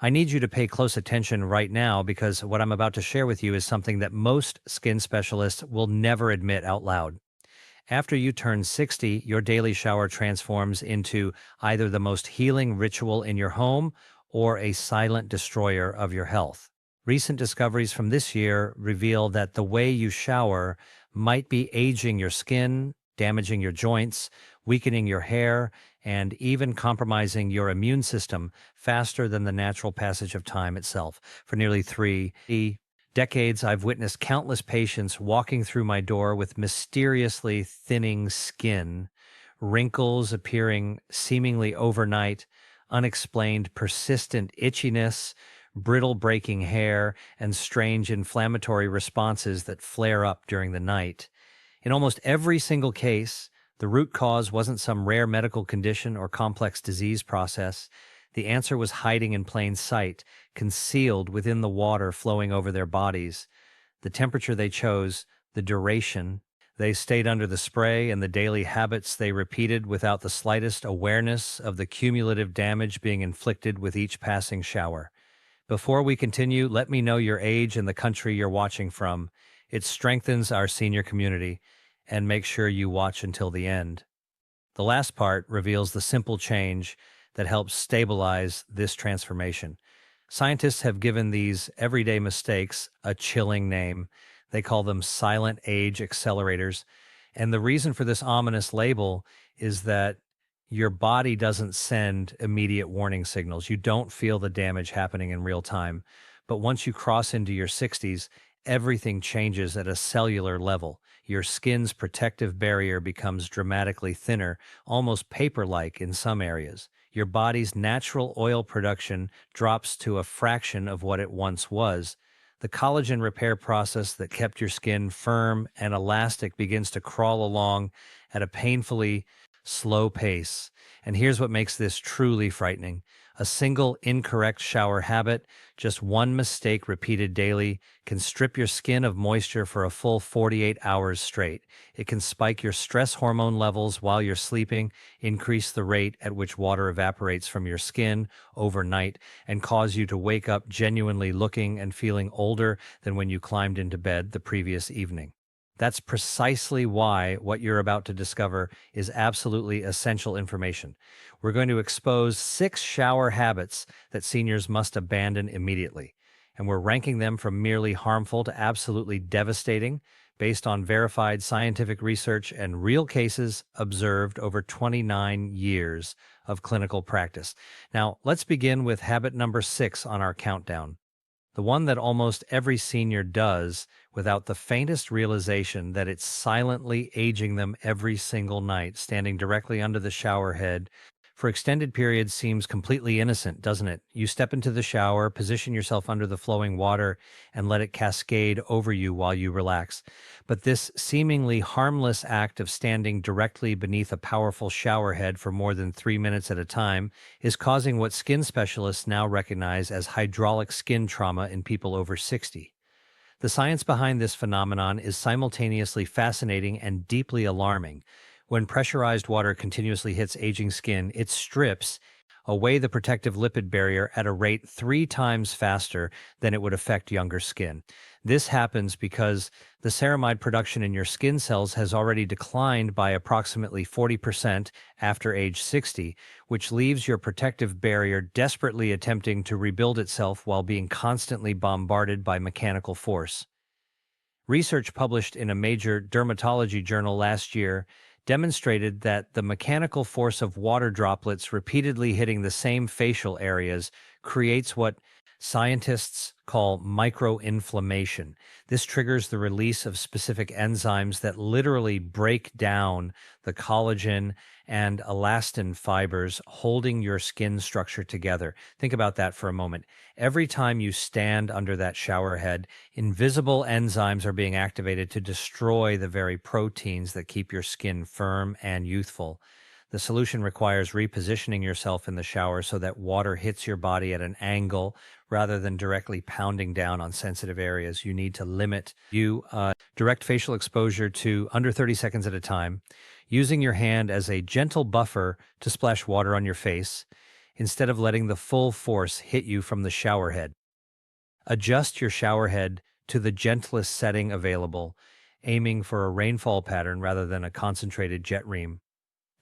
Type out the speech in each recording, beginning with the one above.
I need you to pay close attention right now because what I'm about to share with you is something that most skin specialists will never admit out loud. After you turn 60, your daily shower transforms into either the most healing ritual in your home or a silent destroyer of your health. Recent discoveries from this year reveal that the way you shower might be aging your skin, damaging your joints, weakening your hair, and even compromising your immune system faster than the natural passage of time itself. For nearly three decades, I've witnessed countless patients walking through my door with mysteriously thinning skin, wrinkles appearing seemingly overnight, unexplained persistent itchiness, brittle breaking hair, and strange inflammatory responses that flare up during the night. In almost every single case, the root cause wasn't some rare medical condition or complex disease process. The answer was hiding in plain sight, concealed within the water flowing over their bodies. The temperature they chose, the duration they stayed under the spray, and the daily habits they repeated without the slightest awareness of the cumulative damage being inflicted with each passing shower. Before we continue, let me know your age and the country you're watching from. It strengthens our senior community, and make sure you watch until the end. The last part reveals the simple change that helps stabilize this transformation. Scientists have given these everyday mistakes a chilling name. They call them silent age accelerators. And the reason for this ominous label is that your body doesn't send immediate warning signals. You don't feel the damage happening in real time. But once you cross into your 60s, everything changes at a cellular level. Your skin's protective barrier becomes dramatically thinner, almost paper-like in some areas. Your body's natural oil production drops to a fraction of what it once was. The collagen repair process that kept your skin firm and elastic begins to crawl along at a painfully slow pace. And here's what makes this truly frightening. A single incorrect shower habit, just one mistake repeated daily, can strip your skin of moisture for a full 48 hours straight. It can spike your stress hormone levels while you're sleeping, increase the rate at which water evaporates from your skin overnight, and cause you to wake up genuinely looking and feeling older than when you climbed into bed the previous evening. That's precisely why what you're about to discover is absolutely essential information. We're going to expose 6 shower habits that seniors must abandon immediately, and we're ranking them from merely harmful to absolutely devastating based on verified scientific research and real cases observed over 29 years of clinical practice. Now, let's begin with habit number 6 on our countdown. The one that almost every senior does without the faintest realization that it's silently aging them every single night, standing directly under the shower head for extended periods seems completely innocent, doesn't it? You step into the shower, position yourself under the flowing water, and let it cascade over you while you relax. But this seemingly harmless act of standing directly beneath a powerful shower head for more than 3 minutes at a time is causing what skin specialists now recognize as hydraulic skin trauma in people over 60. The science behind this phenomenon is simultaneously fascinating and deeply alarming. When pressurized water continuously hits aging skin, it strips away the protective lipid barrier at a rate 3 times faster than it would affect younger skin. This happens because the ceramide production in your skin cells has already declined by approximately 40% after age 60, which leaves your protective barrier desperately attempting to rebuild itself while being constantly bombarded by mechanical force. Research published in a major dermatology journal last year demonstrated that the mechanical force of water droplets repeatedly hitting the same facial areas creates what scientists call microinflammation. This triggers the release of specific enzymes that literally break down the collagen and elastin fibers holding your skin structure together. Think about that for a moment. Every time you stand under that shower head, invisible enzymes are being activated to destroy the very proteins that keep your skin firm and youthful. The solution requires repositioning yourself in the shower so that water hits your body at an angle rather than directly pounding down on sensitive areas. You need to limit direct facial exposure to under 30 seconds at a time, using your hand as a gentle buffer to splash water on your face. instead of letting the full force hit you from the shower head. Adjust your shower head to the gentlest setting available, aiming for a rainfall pattern rather than a concentrated jet ream.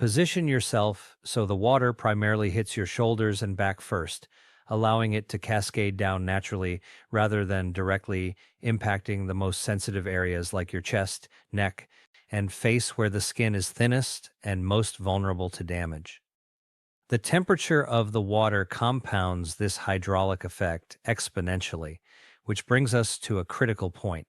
Position yourself so the water primarily hits your shoulders and back first, allowing it to cascade down naturally rather than directly impacting the most sensitive areas like your chest, neck, and face where the skin is thinnest and most vulnerable to damage. The temperature of the water compounds this hydraulic effect exponentially, which brings us to a critical point.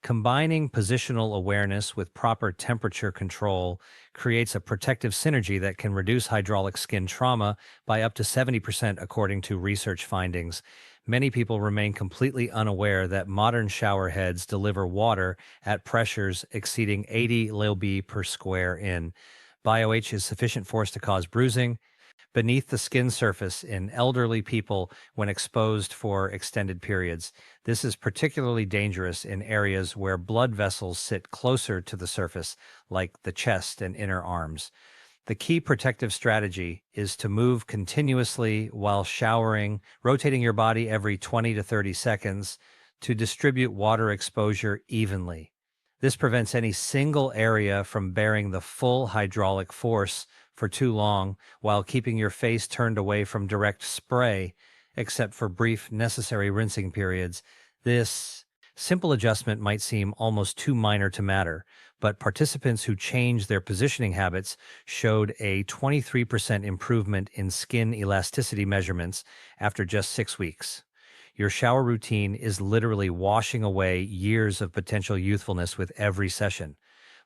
Combining positional awareness with proper temperature control creates a protective synergy that can reduce hydraulic skin trauma by up to 70%, according to research findings. Many people remain completely unaware that modern shower heads deliver water at pressures exceeding 80 lb per square in. BioH is sufficient force to cause bruising beneath the skin surface in elderly people when exposed for extended periods. This is particularly dangerous in areas where blood vessels sit closer to the surface, like the chest and inner arms. The key protective strategy is to move continuously while showering, rotating your body every 20 to 30 seconds to distribute water exposure evenly. This prevents any single area from bearing the full hydraulic force for too long while keeping your face turned away from direct spray, except for brief, necessary rinsing periods. This simple adjustment might seem almost too minor to matter, but participants who changed their positioning habits showed a 23% improvement in skin elasticity measurements after just 6 weeks. Your shower routine is literally washing away years of potential youthfulness with every session.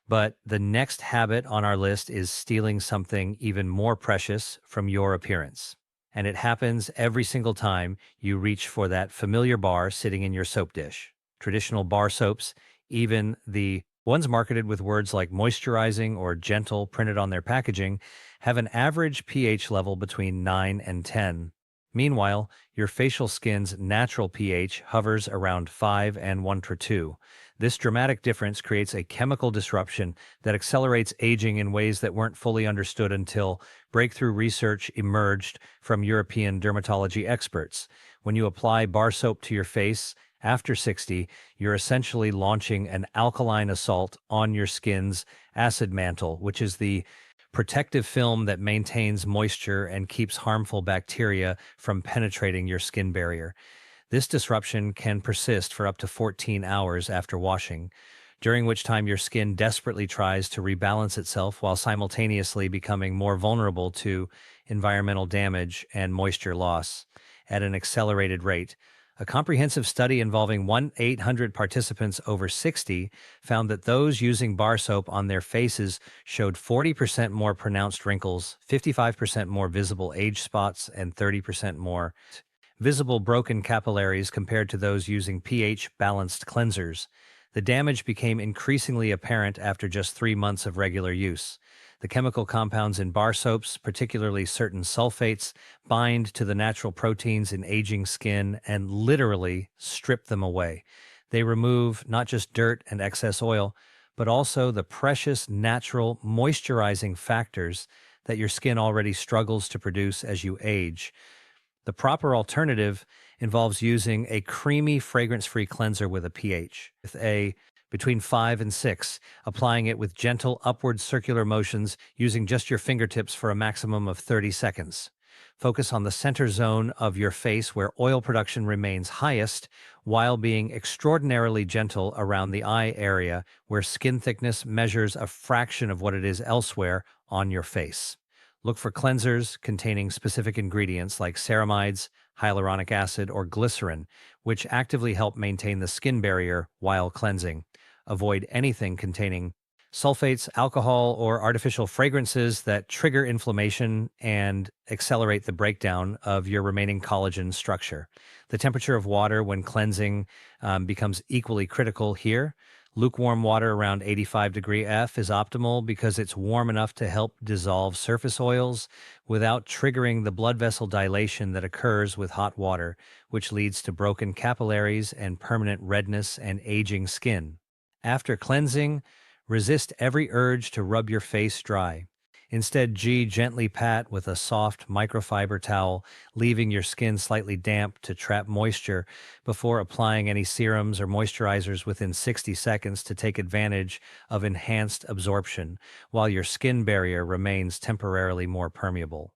But the next habit on our list is stealing something even more precious from your appearance. And it happens every single time you reach for that familiar bar sitting in your soap dish. Traditional bar soaps, even the ones marketed with words like moisturizing or gentle printed on their packaging, have an average pH level between 9 and 10. Meanwhile, your facial skin's natural pH hovers around 5 and 1 to 2. This dramatic difference creates a chemical disruption that accelerates aging in ways that weren't fully understood until breakthrough research emerged from European dermatology experts. When you apply bar soap to your face after 60, you're essentially launching an alkaline assault on your skin's acid mantle, which is the protective film that maintains moisture and keeps harmful bacteria from penetrating your skin barrier. This disruption can persist for up to 14 hours after washing, during which time your skin desperately tries to rebalance itself while simultaneously becoming more vulnerable to environmental damage and moisture loss at an accelerated rate. A comprehensive study involving 1,800 participants over 60 found that those using bar soap on their faces showed 40% more pronounced wrinkles, 55% more visible age spots, and 30% more visible broken capillaries compared to those using pH-balanced cleansers. The damage became increasingly apparent after just 3 months of regular use. The chemical compounds in bar soaps, particularly certain sulfates, bind to the natural proteins in aging skin and literally strip them away. They remove not just dirt and excess oil, but also the precious natural moisturizing factors that your skin already struggles to produce as you age. The proper alternative involves using a creamy, fragrance-free cleanser with a pH between 5 and 6, applying it with gentle upward circular motions using just your fingertips for a maximum of 30 seconds. Focus on the center zone of your face where oil production remains highest while being extraordinarily gentle around the eye area where skin thickness measures a fraction of what it is elsewhere on your face. Look for cleansers containing specific ingredients like ceramides, hyaluronic acid, or glycerin, which actively help maintain the skin barrier while cleansing. Avoid anything containing sulfates, alcohol, or artificial fragrances that trigger inflammation and accelerate the breakdown of your remaining collagen structure. The temperature of water when cleansing becomes equally critical here. Lukewarm water around 85 degree F is optimal because it's warm enough to help dissolve surface oils without triggering the blood vessel dilation that occurs with hot water, which leads to broken capillaries and permanent redness and aging skin. After cleansing, resist every urge to rub your face dry. Instead, G, gently pat with a soft microfiber towel, leaving your skin slightly damp to trap moisture before applying any serums or moisturizers within 60 seconds to take advantage of enhanced absorption, while your skin barrier remains temporarily more permeable.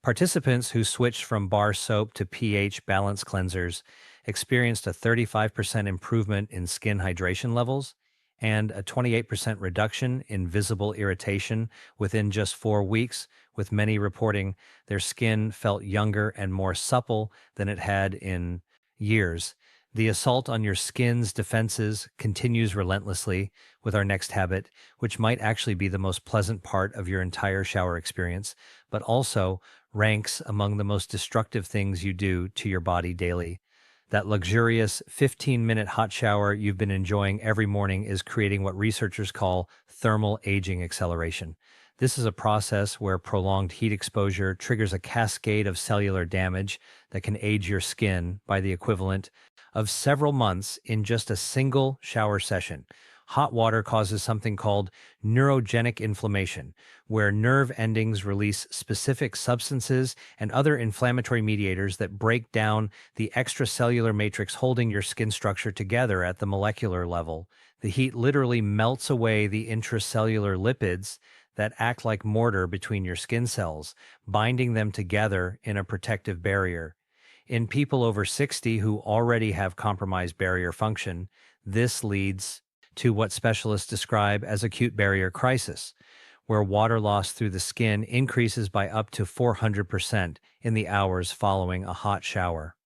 Participants who switched from bar soap to pH balance cleansers experienced a 35% improvement in skin hydration levels and a 28% reduction in visible irritation within just 4 weeks, with many reporting their skin felt younger and more supple than it had in years. The assault on your skin's defenses continues relentlessly with our next habit, which might actually be the most pleasant part of your entire shower experience, but also ranks among the most destructive things you do to your body daily. That luxurious 15-minute hot shower you've been enjoying every morning is creating what researchers call thermal aging acceleration. This is a process where prolonged heat exposure triggers a cascade of cellular damage that can age your skin by the equivalent of several months in just a single shower session. Hot water causes something called neurogenic inflammation, where nerve endings release specific substances and other inflammatory mediators that break down the extracellular matrix holding your skin structure together at the molecular level. The heat literally melts away the intracellular lipids that act like mortar between your skin cells, binding them together in a protective barrier. In people over 60 who already have compromised barrier function, this leads to what specialists describe as acute barrier crisis, where water loss through the skin increases by up to 400% in the hours following a hot shower.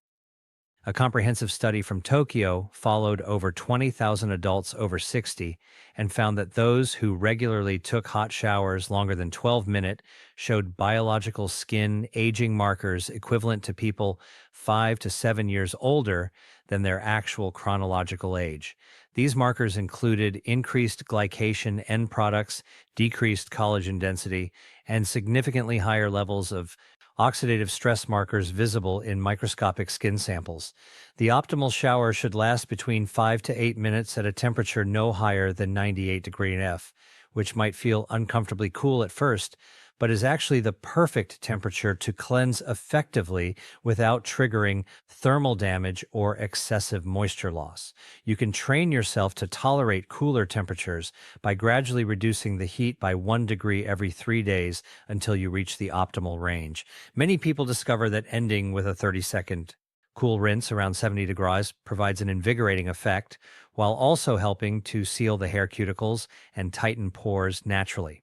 A comprehensive study from Tokyo followed over 20,000 adults over 60 and found that those who regularly took hot showers longer than 12 minutes showed biological skin aging markers equivalent to people 5 to 7 years older than their actual chronological age. These markers included increased glycation end products, decreased collagen density, and significantly higher levels of oxidative stress markers visible in microscopic skin samples. The optimal shower should last between 5 to 8 minutes at a temperature no higher than 98 F, which might feel uncomfortably cool at first, but is actually the perfect temperature to cleanse effectively without triggering thermal damage or excessive moisture loss. You can train yourself to tolerate cooler temperatures by gradually reducing the heat by 1 degree every 3 days until you reach the optimal range. Many people discover that ending with a 30-second cool rinse around 70 degrees provides an invigorating effect while also helping to seal the hair cuticles and tighten pores naturally.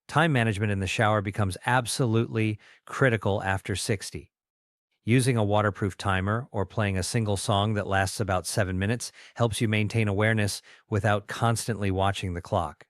Time management in the shower becomes absolutely critical after 60. Using a waterproof timer or playing a single song that lasts about 7 minutes helps you maintain awareness without constantly watching the clock.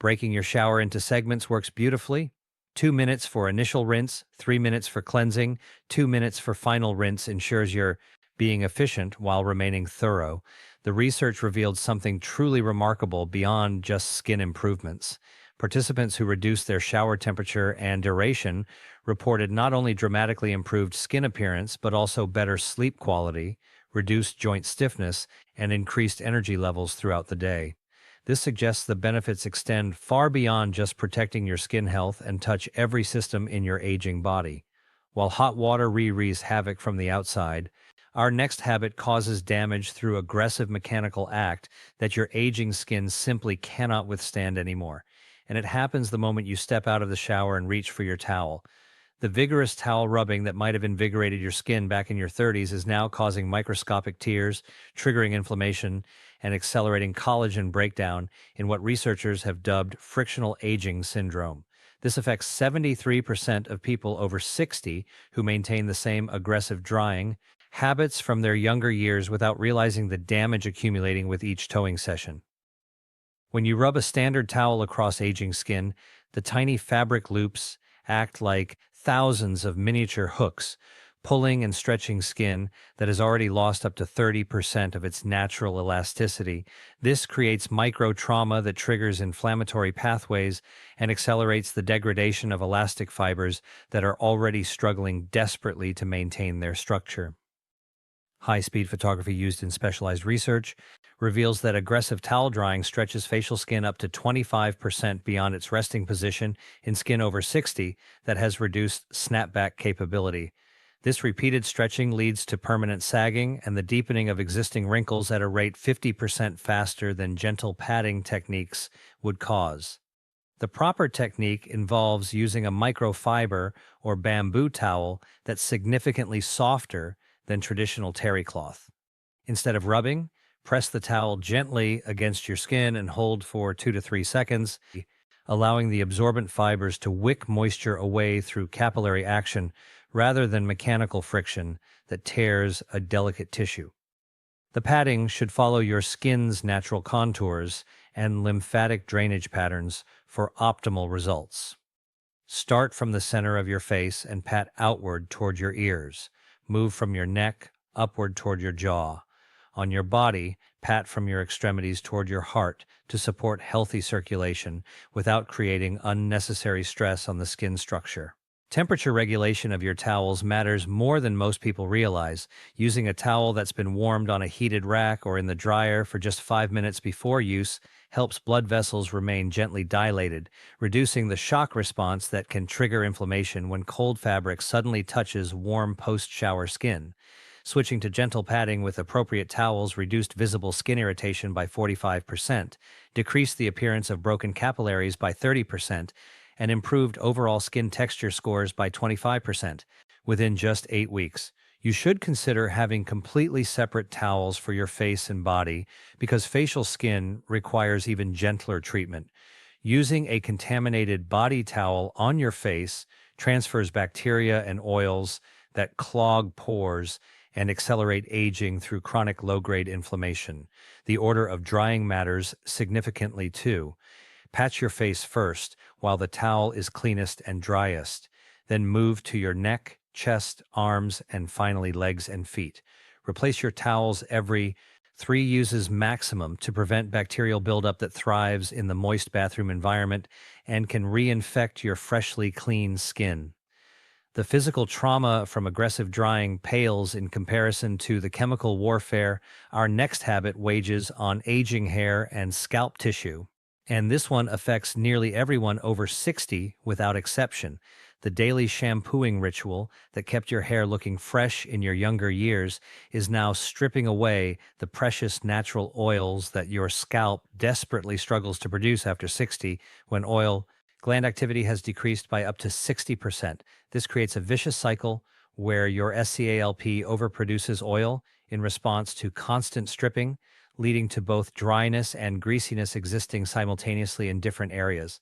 Breaking your shower into segments works beautifully. 2 minutes for initial rinse, 3 minutes for cleansing, 2 minutes for final rinse ensures you're being efficient while remaining thorough. The research revealed something truly remarkable beyond just skin improvements. Participants who reduced their shower temperature and duration reported not only dramatically improved skin appearance, but also better sleep quality, reduced joint stiffness, and increased energy levels throughout the day. This suggests the benefits extend far beyond just protecting your skin health and touch every system in your aging body. While hot water wreaks havoc from the outside, our next habit causes damage through aggressive mechanical act that your aging skin simply cannot withstand anymore. And it happens the moment you step out of the shower and reach for your towel. The vigorous towel rubbing that might have invigorated your skin back in your 30s is now causing microscopic tears, triggering inflammation, and accelerating collagen breakdown in what researchers have dubbed frictional aging syndrome. This affects 73% of people over 60 who maintain the same aggressive drying habits from their younger years without realizing the damage accumulating with each towing session. When you rub a standard towel across aging skin, the tiny fabric loops act like thousands of miniature hooks, pulling and stretching skin that has already lost up to 30% of its natural elasticity. This creates micro trauma that triggers inflammatory pathways and accelerates the degradation of elastic fibers that are already struggling desperately to maintain their structure. High-speed photography used in specialized research reveals that aggressive towel drying stretches facial skin up to 25% beyond its resting position in skin over 60 that has reduced snapback capability. This repeated stretching leads to permanent sagging and the deepening of existing wrinkles at a rate 50% faster than gentle patting techniques would cause. The proper technique involves using a microfiber or bamboo towel that's significantly softer than traditional terry cloth. Instead of rubbing, press the towel gently against your skin and hold for 2 to 3 seconds, allowing the absorbent fibers to wick moisture away through capillary action rather than mechanical friction that tears a delicate tissue. The padding should follow your skin's natural contours and lymphatic drainage patterns for optimal results. Start from the center of your face and pat outward toward your ears. Move from your neck upward toward your jaw. On your body, pat from your extremities toward your heart to support healthy circulation without creating unnecessary stress on the skin structure. Temperature regulation of your towels matters more than most people realize. Using a towel that's been warmed on a heated rack or in the dryer for just 5 minutes before use helps blood vessels remain gently dilated, reducing the shock response that can trigger inflammation when cold fabric suddenly touches warm post-shower skin. Switching to gentle padding with appropriate towels reduced visible skin irritation by 45%, decreased the appearance of broken capillaries by 30%, and improved overall skin texture scores by 25% within just 8 weeks. You should consider having completely separate towels for your face and body because facial skin requires even gentler treatment. Using a contaminated body towel on your face transfers bacteria and oils that clog pores and accelerate aging through chronic low-grade inflammation. The order of drying matters significantly too. Pat your face first while the towel is cleanest and driest. Then move to your neck, chest, arms, and finally legs and feet. Replace your towels every 3 uses maximum to prevent bacterial buildup that thrives in the moist bathroom environment and can reinfect your freshly clean skin. The physical trauma from aggressive drying pales in comparison to the chemical warfare our next habit wages on aging hair and scalp tissue. And this one affects nearly everyone over 60 without exception. The daily shampooing ritual that kept your hair looking fresh in your younger years is now stripping away the precious natural oils that your scalp desperately struggles to produce after 60 when oil gland activity has decreased by up to 60%. This creates a vicious cycle where your SCALP overproduces oil in response to constant stripping, leading to both dryness and greasiness existing simultaneously in different areas.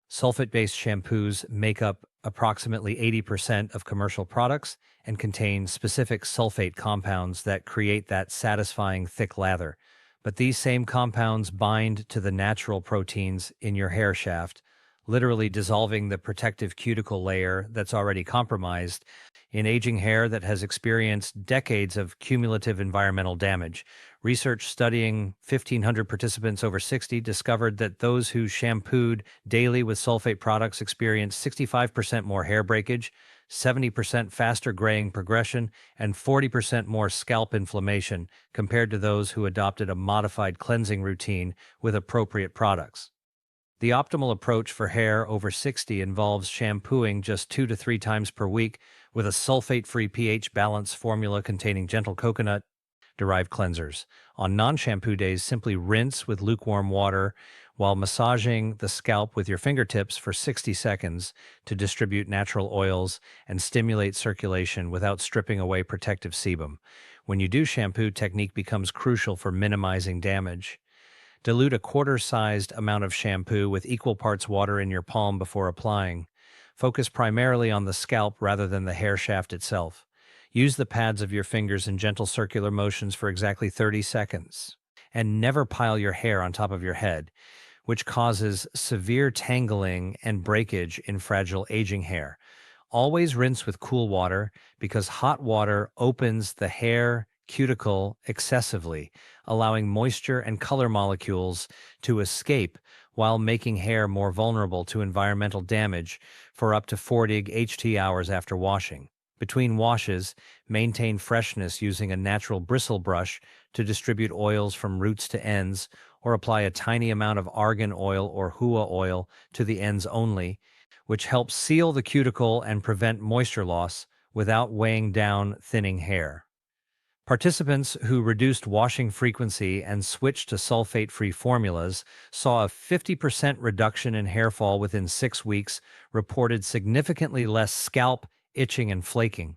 Sulfate-based shampoos make up approximately 80% of commercial products and contain specific sulfate compounds that create that satisfying thick lather. But these same compounds bind to the natural proteins in your hair shaft, literally dissolving the protective cuticle layer that's already compromised in aging hair that has experienced decades of cumulative environmental damage. Research studying 1,500 participants over 60 discovered that those who shampooed daily with sulfate products experienced 65% more hair breakage, 70% faster graying progression, and 40% more scalp inflammation compared to those who adopted a modified cleansing routine with appropriate products. The optimal approach for hair over 60 involves shampooing just 2 to 3 times per week with a sulfate-free pH balance formula containing gentle coconut-derived cleansers. On non-shampoo days, simply rinse with lukewarm water while massaging the scalp with your fingertips for 60 seconds to distribute natural oils and stimulate circulation without stripping away protective sebum. When you do shampoo, technique becomes crucial for minimizing damage. Dilute a quarter-sized amount of shampoo with equal parts water in your palm before applying. Focus primarily on the scalp rather than the hair shaft itself. Use the pads of your fingers in gentle circular motions for exactly 30 seconds. And never pile your hair on top of your head, which causes severe tangling and breakage in fragile aging hair. Always rinse with cool water because hot water opens the hair cuticle excessively, allowing moisture and color molecules to escape while making hair more vulnerable to environmental damage for up to 40 HT hours after washing. Between washes, maintain freshness using a natural bristle brush to distribute oils from roots to ends, or apply a tiny amount of argan oil or hua oil to the ends only, which helps seal the cuticle and prevent moisture loss without weighing down thinning hair. Participants who reduced washing frequency and switched to sulfate-free formulas saw a 50% reduction in hair fall within 6 weeks, reported significantly less scalp itching and flaking,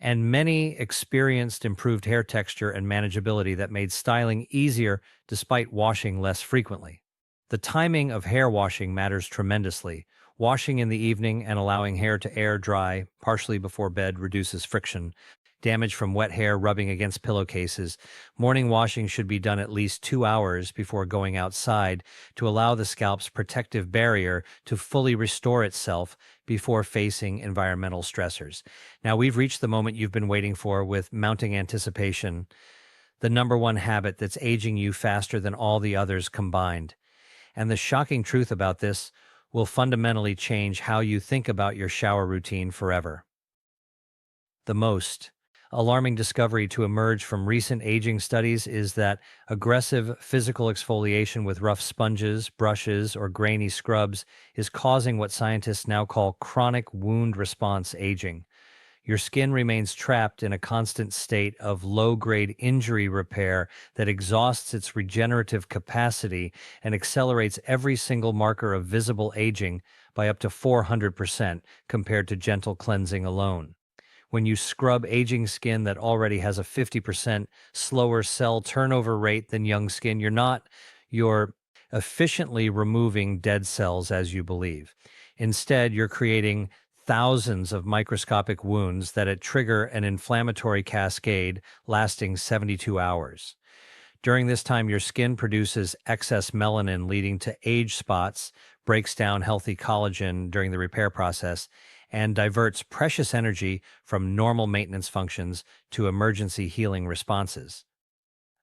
and many experienced improved hair texture and manageability that made styling easier despite washing less frequently. The timing of hair washing matters tremendously. Washing in the evening and allowing hair to air dry partially before bed reduces friction. Damage from wet hair rubbing against pillowcases. Morning washing should be done at least 2 hours before going outside to allow the scalp's protective barrier to fully restore itself before facing environmental stressors. Now, we've reached the moment you've been waiting for with mounting anticipation, the number one habit that's aging you faster than all the others combined. And the shocking truth about this will fundamentally change how you think about your shower routine forever. The most alarming discovery to emerge from recent aging studies is that aggressive physical exfoliation with rough sponges, brushes, or grainy scrubs is causing what scientists now call chronic wound response aging. Your skin remains trapped in a constant state of low-grade injury repair that exhausts its regenerative capacity and accelerates every single marker of visible aging by up to 400% compared to gentle cleansing alone. When you scrub aging skin that already has a 50% slower cell turnover rate than young skin, you're efficiently removing dead cells as you believe. Instead, you're creating thousands of microscopic wounds that trigger an inflammatory cascade lasting 72 hours. During this time, your skin produces excess melanin, leading to age spots, breaks down healthy collagen during the repair process, and diverts precious energy from normal maintenance functions to emergency healing responses.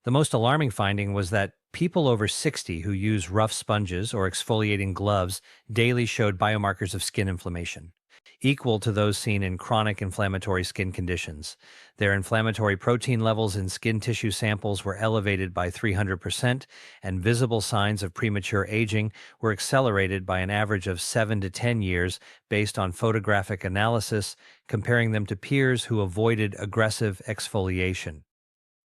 The most alarming finding was that people over 60 who use rough sponges or exfoliating gloves daily showed biomarkers of skin inflammation, equal to those seen in chronic inflammatory skin conditions. Their inflammatory protein levels in skin tissue samples were elevated by 300%, and visible signs of premature aging were accelerated by an average of 7 to 10 years based on photographic analysis, comparing them to peers who avoided aggressive exfoliation.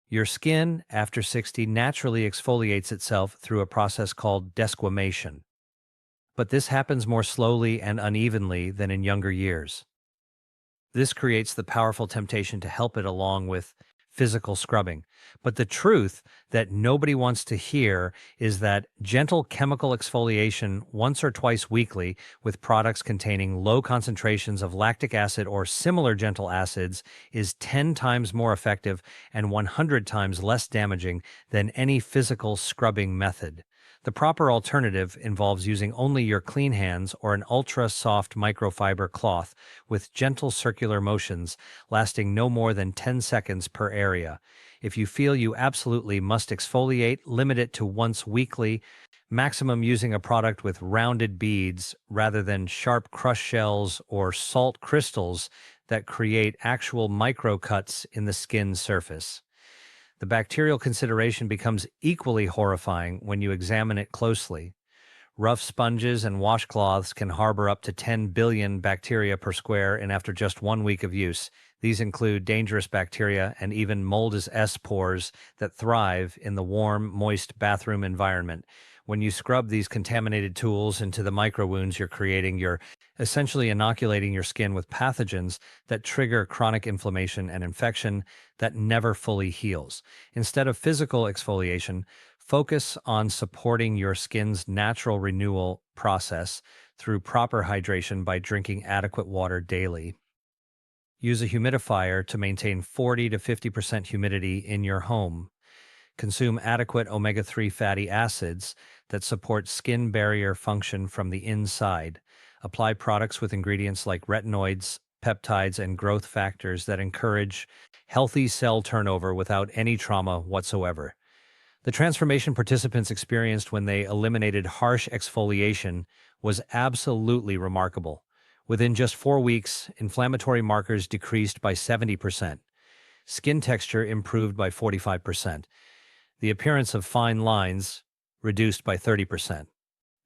Your skin, after 60, naturally exfoliates itself through a process called desquamation. But this happens more slowly and unevenly than in younger years. This creates the powerful temptation to help it along with physical scrubbing. But the truth that nobody wants to hear is that gentle chemical exfoliation once or twice weekly with products containing low concentrations of lactic acid or similar gentle acids is 10 times more effective and 100 times less damaging than any physical scrubbing method. The proper alternative involves using only your clean hands or an ultra-soft microfiber cloth with gentle circular motions lasting no more than 10 seconds per area. If you feel you absolutely must exfoliate, limit it to once weekly, maximum using a product with rounded beads rather than sharp crush shells or salt crystals that create actual microcuts in the skin surface. The bacterial consideration becomes equally horrifying when you examine it closely. Rough sponges and washcloths can harbor up to 10 billion bacteria per square, and after just 1 week of use, these include dangerous bacteria and even moldus spores that thrive in the warm, moist bathroom environment. When you scrub these contaminated tools into the micro wounds you're creating, you're essentially inoculating your skin with pathogens that trigger chronic inflammation and infection that never fully heals. Instead of physical exfoliation, focus on supporting your skin's natural renewal process through proper hydration by drinking adequate water daily. Use a humidifier to maintain 40 to 50% humidity in your home. Consume adequate omega-3 fatty acids that support skin barrier function from the inside. Apply products with ingredients like retinoids, peptides, and growth factors that encourage healthy cell turnover without any trauma whatsoever. The transformation participants experienced when they eliminated harsh exfoliation was absolutely remarkable. Within just 4 weeks, inflammatory markers decreased by 70%. Skin texture improved by 45%. The appearance of fine lines reduced by 30%.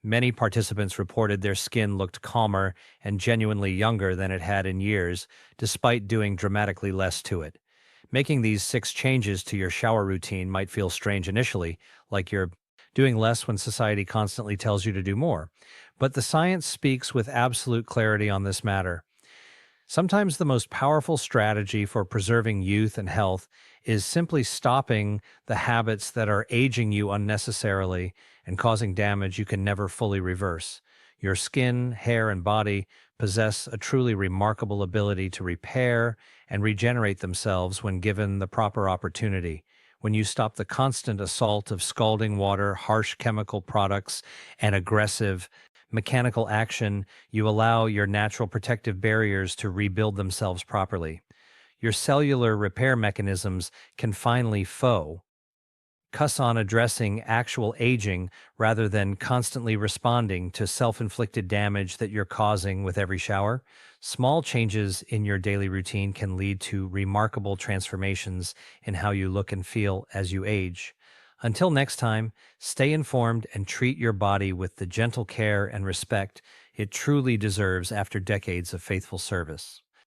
Many participants reported their skin looked calmer and genuinely younger than it had in years, despite doing dramatically less to it. Making these 6 changes to your shower routine might feel strange initially, like you're doing less when society constantly tells you to do more. But the science speaks with absolute clarity on this matter. Sometimes the most powerful strategy for preserving youth and health is simply stopping the habits that are aging you unnecessarily and causing damage you can never fully reverse. Your skin, hair, and body possess a truly remarkable ability to repair and regenerate themselves when given the proper opportunity. When you stop the constant assault of scalding water, harsh chemical products, and aggressive mechanical action, you allow your natural protective barriers to rebuild themselves properly. Your cellular repair mechanisms can finally focus on addressing actual aging rather than constantly responding to self-inflicted damage that you're causing with every shower. Small changes in your daily routine can lead to remarkable transformations in how you look and feel as you age. Until next time, stay informed and treat your body with the gentle care and respect it truly deserves after decades of faithful service.